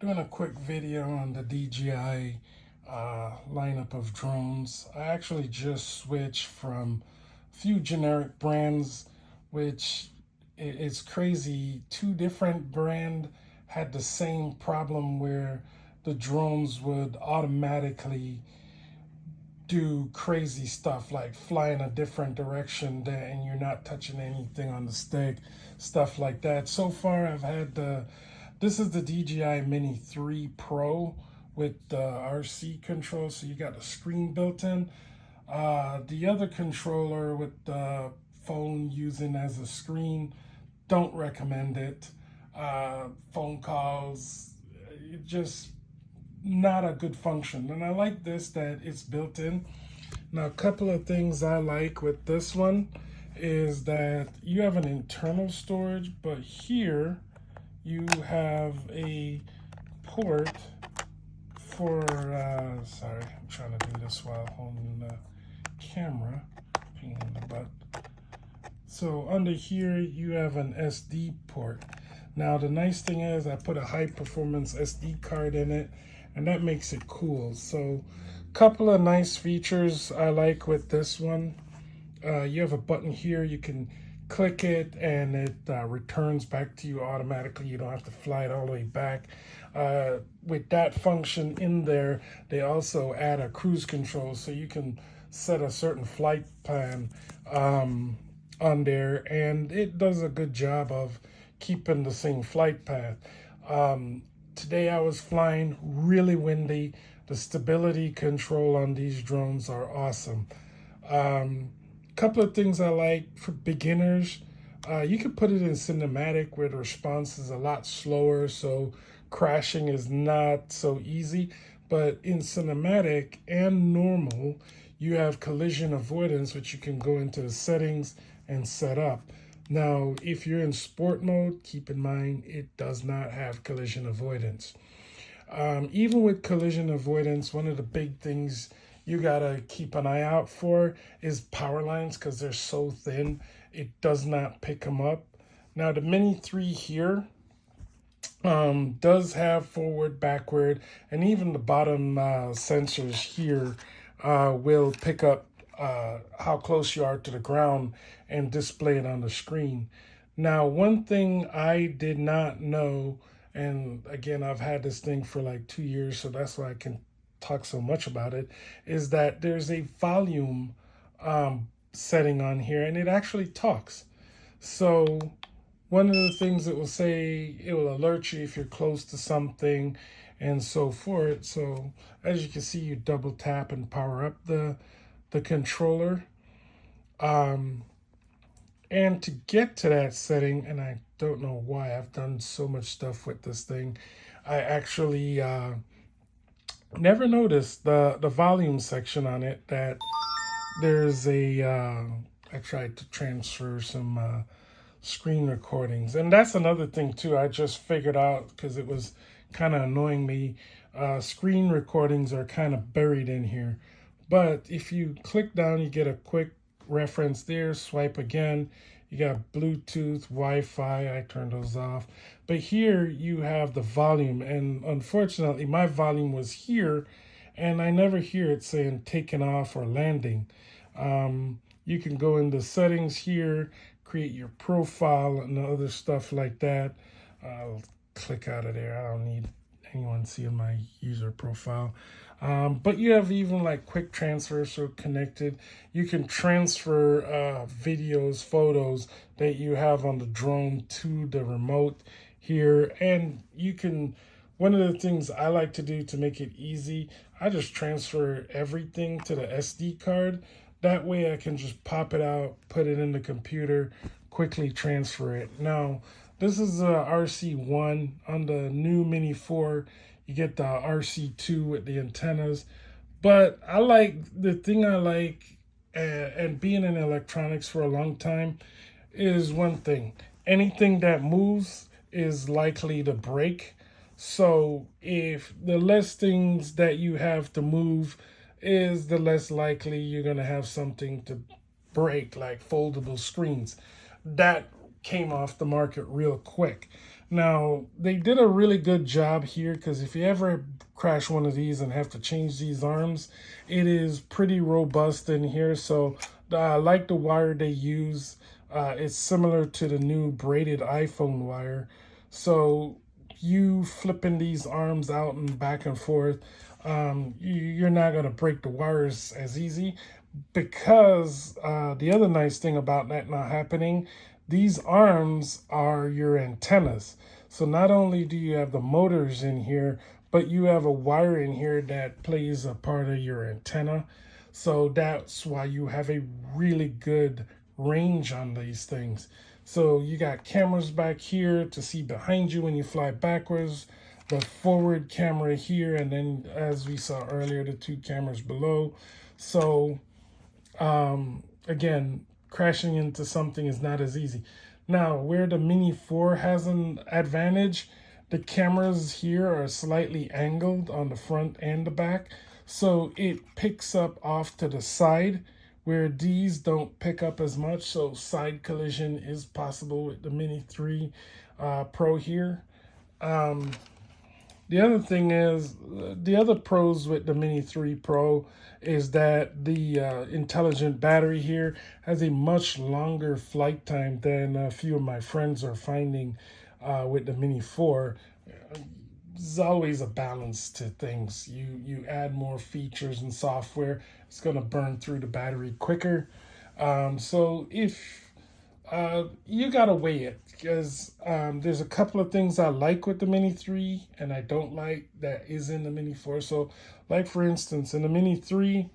Doing a quick video on the DJI lineup of drones. I actually just switched from a few generic brands, which is crazy. Two different brand had the same problem where the drones would automatically do crazy stuff like fly in a different direction and you're not touching anything on the stick, stuff like that. So far I've had this is the DJI Mini 3 Pro with the RC control, so you got a screen built in. The other controller with the phone using as a screen, don't recommend it. Phone calls, it just not a good function. And I like this that it's built in. Now, a couple of things I like with this one is that you have an internal storage, but here you have a port for, sorry, I'm trying to do this while holding the camera, pain in the butt. So under here, you have an SD port. Now, the nice thing is I put a high performance SD card in it, and that makes it cool. So a couple of nice features I like with this one. You have a button here, you can click it and it returns back to you automatically. You don't have to fly it all the way back. With that function in there, they also add a cruise control, so you can set a certain flight plan on there, and it does a good job of keeping the same flight path. Today I was flying really windy. The stability control on these drones are awesome. Couple of things I like for beginners. You can put it in cinematic where the response is a lot slower, so crashing is not so easy. But in cinematic and normal, you have collision avoidance, which you can go into the settings and set up. Now, if you're in sport mode, keep in mind it does not have collision avoidance. Even with collision avoidance, one of the big things you gotta keep an eye out for is power lines, because they're so thin, it does not pick them up. Now, the Mini 3 here does have forward, backward, and even the bottom sensors here will pick up how close you are to the ground and display it on the screen. Now, one thing I did not know, and again, I've had this thing for like 2 years, so that's why I can talk so much about it, is that there's a volume setting on here, and it actually talks. So one of the things it will say, it will alert you if you're close to something and so forth. So as you can see, you double tap and power up the controller. And to get to that setting, and I don't know why I've done so much stuff with this thing, I actually never noticed the volume section on it, that there's a, I tried to transfer some screen recordings. And that's another thing too, I just figured out because it was kind of annoying me. Screen recordings are kind of buried in here. But if you click down, you get a quick reference there, swipe again. You got Bluetooth, Wi-Fi, I turned those off. But here you have the volume, and unfortunately my volume was here, and I never hear it saying taking off or landing. You can go into settings here, create your profile and other stuff like that. I'll click out of there. I don't need anyone seeing my user profile. But you have even like quick transfer, so connected. You can transfer videos, photos that you have on the drone to the remote here. And you can, one of the things I like to do to make it easy, I just transfer everything to the SD card. That way I can just pop it out, put it in the computer, quickly transfer it. Now, this is a RC1. On the new Mini 4, you get the RC2 with the antennas. But I like, the thing I like, and being in electronics for a long time, is one thing. Anything that moves is likely to break. So if the less things that you have to move is, the less likely you're going to have something to break, like foldable screens. That came off the market real quick. Now, they did a really good job here because if you ever crash one of these and have to change these arms, it is pretty robust in here. So I like the wire they use. It's similar to the new braided iPhone wire. So you flipping these arms out and back and forth, you're not going to break the wires as easy because the other nice thing about that not happening, these arms are your antennas. So not only do you have the motors in here, but you have a wire in here that plays a part of your antenna. So that's why you have a really good range on these things. So you got cameras back here to see behind you when you fly backwards, the forward camera here, and then as we saw earlier, the two cameras below. So again, crashing into something is not as easy. Now, where the Mini 4 has an advantage, the cameras here are slightly angled on the front and the back, so it picks up off to the side where these don't pick up as much. So side collision is possible with the Mini 3 Pro here. The other thing is, the other pros with the Mini 3 Pro is that the intelligent battery here has a much longer flight time than a few of my friends are finding with the Mini 4. There's always a balance to things. You add more features and software, it's going to burn through the battery quicker. So if you gotta weigh it because there's a couple of things I like with the Mini 3 and I don't like that is in the Mini 4. So like for instance, in the Mini 3,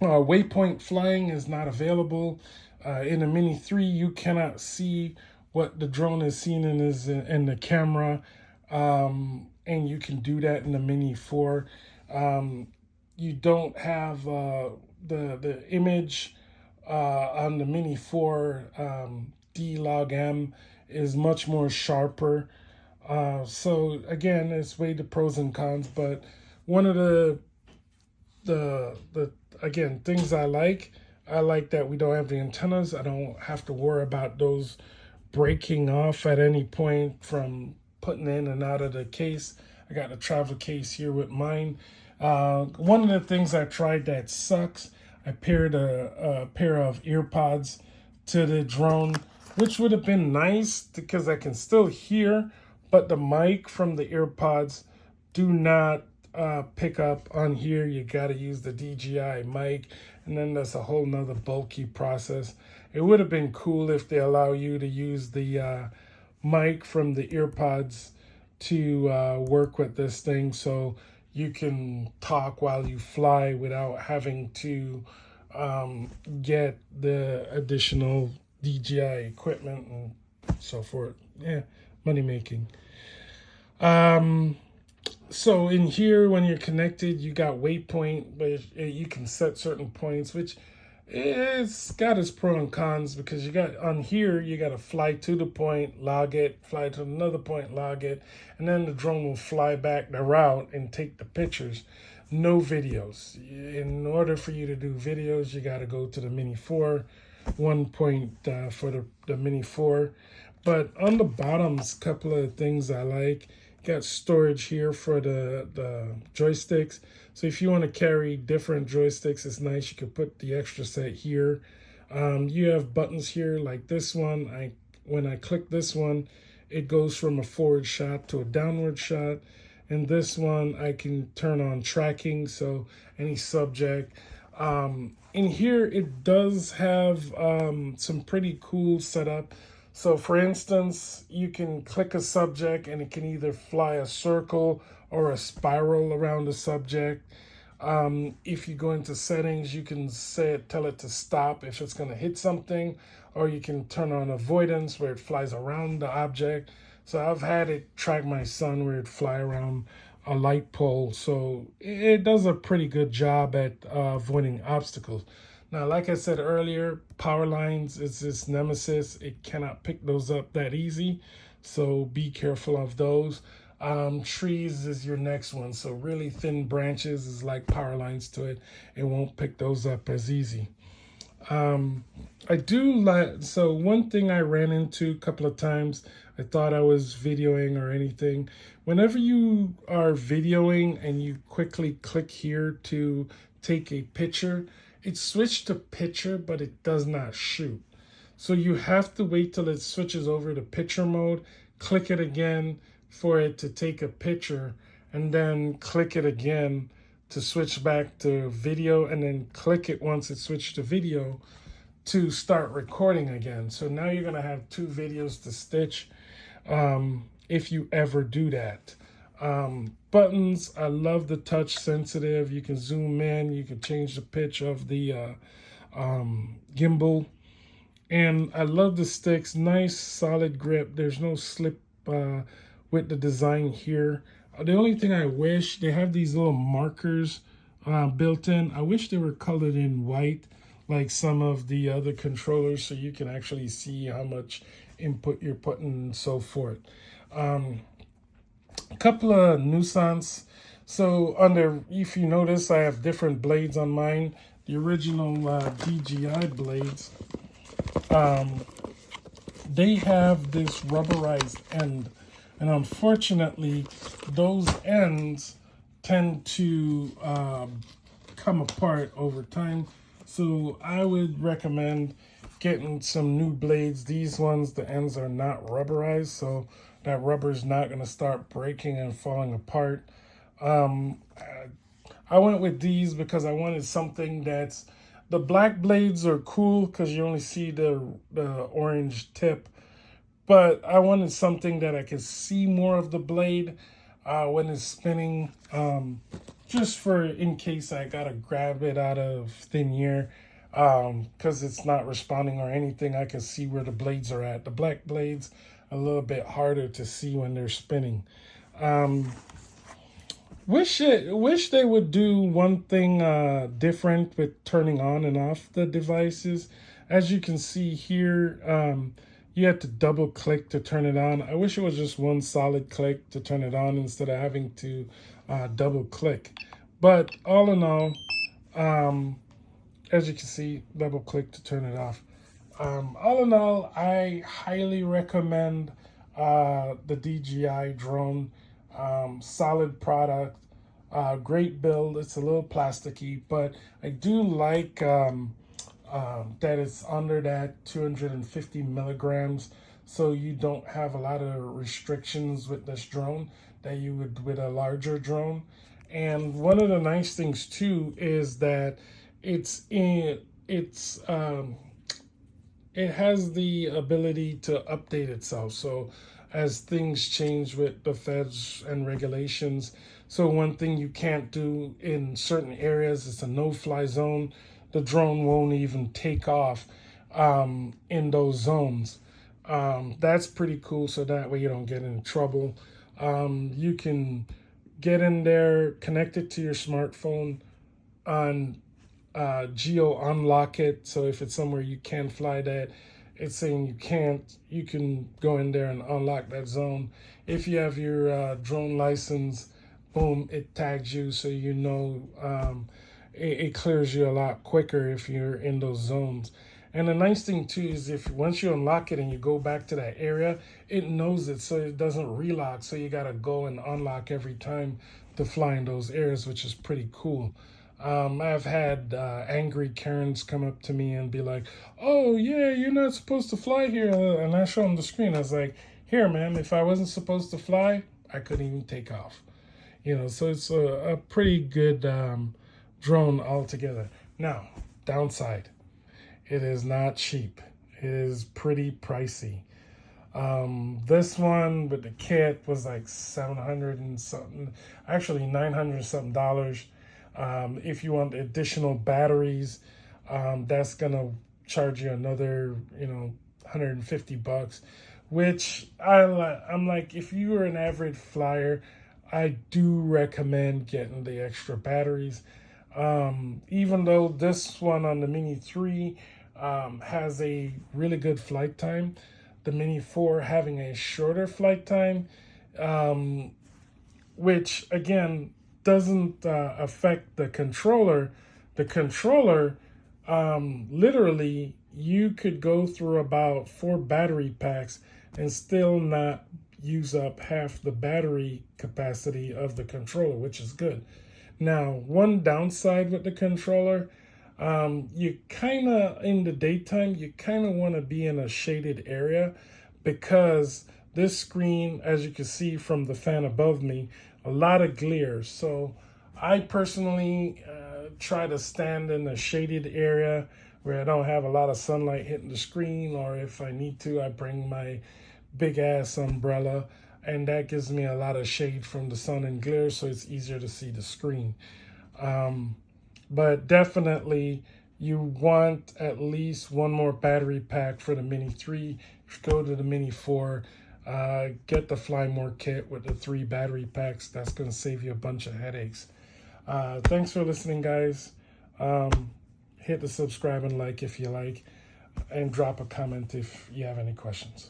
waypoint flying is not available. In the Mini 3, you cannot see what the drone is seeing in the camera, and you can do that in the Mini 4. You don't have the image on the Mini 4. D log M is much more sharper. So again, it's weighed the pros and cons, but one of the again things I like that we don't have the antennas. I don't have to worry about those breaking off at any point from putting in and out of the case. I got a travel case here with mine. One of the things I tried that sucks, I paired a pair of earpods to the drone, which would have been nice because I can still hear, but the mic from the earpods do not pick up on here. You got to use the DJI mic, and then that's a whole nother bulky process. It would have been cool if they allow you to use the mic from the earpods to work with this thing, so you can talk while you fly without having to get the additional DJI equipment and so forth. Yeah, money making. So in here, when you're connected, you got waypoint, but you can set certain points, which it's got its pros and cons because you got on here, you got to fly to the point, log it, fly to another point, log it, and then the drone will fly back the route and take the pictures. No videos. In order for you to do videos, you got to go to the Mini 4, 1 point for the Mini 4. But on the bottoms, a couple of things I like. You got storage here for the joysticks. So if you want to carry different joysticks, it's nice. You could put the extra set here. You have buttons here like this one. When I click this one, it goes from a forward shot to a downward shot. And this one, I can turn on tracking, so any subject. In here, it does have some pretty cool setup. So for instance, you can click a subject and it can either fly a circle or a spiral around the subject. If you go into settings, you can tell it to stop if it's going to hit something, or you can turn on avoidance where it flies around the object. So I've had it track my son where it fly around a light pole. So it does a pretty good job at avoiding obstacles. Now, like I said earlier, power lines is its nemesis. It cannot pick those up that easy. So be careful of those. Trees is your next one. So really thin branches is like power lines to it. It won't pick those up as easy. I do like, so one thing I ran into a couple of times, I thought I was videoing or anything. Whenever you are videoing and you quickly click here to take a picture, it switched to picture, but it does not shoot. So you have to wait till it switches over to picture mode, click it again for it to take a picture, and then click it again to switch back to video, and then click it once it switched to video to start recording again. So now you're gonna have two videos to stitch if you ever do that. Buttons, I love the touch sensitive. You can zoom in, you can change the pitch of the gimbal. And I love the sticks, nice solid grip. There's no slip with the design here. The only thing I wish, they have these little markers built in. I wish they were colored in white like some of the other controllers, so you can actually see how much input you're putting and so forth. A couple of nuisance. So if you notice, I have different blades on mine. The original DJI blades, they have this rubberized end, and unfortunately those ends tend to come apart over time. So I would recommend getting some new blades. These ones, the ends are not rubberized, so that rubber is not going to start breaking and falling apart. I went with these because I wanted something that's, the black blades are cool because you only see the orange tip, but I wanted something that I could see more of the blade when it's spinning, just for in case I gotta grab it out of thin air, because it's not responding or anything. I can see where the blades are at. The black blades a little bit harder to see when they're spinning. Wish they would do one thing different with turning on and off the devices. As you can see here, you have to double click to turn it on. I wish it was just one solid click to turn it on instead of having to double click. But all in all, as you can see, double click to turn it off. All in all, I highly recommend the DJI drone. Solid product, great build. It's a little plasticky, but I do like that it's under that 250 milligrams, so you don't have a lot of restrictions with this drone that you would with a larger drone. And one of the nice things too is that it has the ability to update itself. So as things change with the feds and regulations, so one thing you can't do in certain areas, it's a no-fly zone. The drone won't even take off in those zones. That's pretty cool, so that way you don't get in trouble. You can get in there, connect it to your smartphone, on geo unlock it. So if it's somewhere you can't fly that, it's saying you can't, you can go in there and unlock that zone. If you have your drone license, boom, it tags you, so you know it clears you a lot quicker if you're in those zones. And the nice thing too is if once you unlock it and you go back to that area, it knows it, so it doesn't relock. So you gotta go and unlock every time to fly in those areas, which is pretty cool. I've had angry Karens come up to me and be like, "Oh yeah, you're not supposed to fly here," and I show them the screen. I was like, "Here, ma'am, if I wasn't supposed to fly, I couldn't even take off." So it's a pretty good drone altogether. Now, downside, it is not cheap. It is pretty pricey. This one with the kit was like 700 and something, actually 900 and something dollars. If you want additional batteries, that's gonna charge you another, $150, which I'm like, if you are an average flyer, I do recommend getting the extra batteries. Even though this one on the Mini 3 has a really good flight time, the Mini 4 having a shorter flight time, which again doesn't affect the controller. The controller literally you could go through about 4 battery packs and still not use up half the battery capacity of the controller, which is good. Now, one downside with the controller, you kind of, in the daytime, you kind of want to be in a shaded area, because this screen, as you can see from the fan above me, a lot of glare. So I personally try to stand in a shaded area where I don't have a lot of sunlight hitting the screen, or if I need to, I bring my big ass umbrella, and that gives me a lot of shade from the sun and glare, so it's easier to see the screen. But definitely you want at least one more battery pack for the Mini 3. If you go to the Mini 4, get the Fly More kit with the 3 battery packs. That's going to save you a bunch of headaches. Thanks for listening, guys. Hit the subscribe and like if you like, and drop a comment if you have any questions.